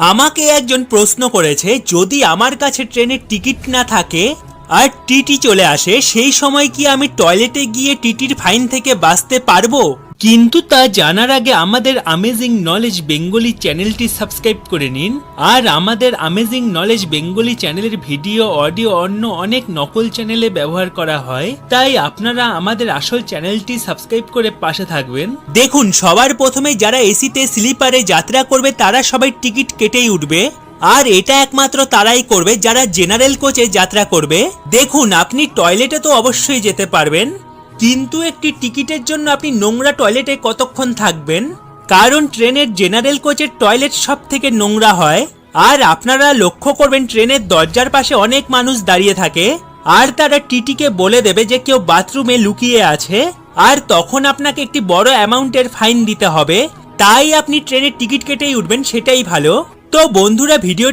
আমাকে একজন প্রশ্ন করেছে, যদি আমার কাছে ট্রেনের টিকিট না থাকে আর টিটি চলে আসে, সেই সময় কি আমি টয়লেটে গিয়ে টিটির ফাইন থেকে বাঁচতে পারবো? কিন্তু তা জানার আগে আমাদের অ্যামেজিং নলেজ বেঙ্গলি চ্যানেলটি সাবস্ক্রাইব করে নিন। আর আমাদের অ্যামেজিং নলেজ বেঙ্গলি চ্যানেলের ভিডিও, অডিও অন্য অনেক নকল চ্যানেলে ব্যবহার করা হয়, তাই আপনারা আমাদের আসল চ্যানেলটি সাবস্ক্রাইব করে পাশে থাকবেন। দেখুন, সবার প্রথমে যারা এসিতে স্লিপারে যাত্রা করবে তারা সবাই টিকিট কেটেই উঠবে, আর এটা একমাত্র তারাই করবে যারা জেনারেল কোচে যাত্রা করবে। দেখুন, আপনি টয়লেটে তো অবশ্যই যেতে পারবেন, কিন্তু একটি টিকিটের জন্য আপনি নোংরা টয়লেটে কতক্ষণ থাকবেন? কারণ ট্রেনের জেনারেল কোচের টয়লেট সব থেকে নোংরা হয়। আর আপনারা লক্ষ্য করবেন, ট্রেনের দরজার পাশে অনেক মানুষ দাঁড়িয়ে থাকে, আর তারা টিটিকে বলে দেবে যে কেউ বাথরুমে লুকিয়ে আছে, আর তখন আপনাকে একটি বড় অ্যামাউন্টের ফাইন দিতে হবে। তাই আপনি ট্রেনের টিকিট কেটেই উঠবেন, সেটাই ভালো। তো বন্ধুরা, ভিডিও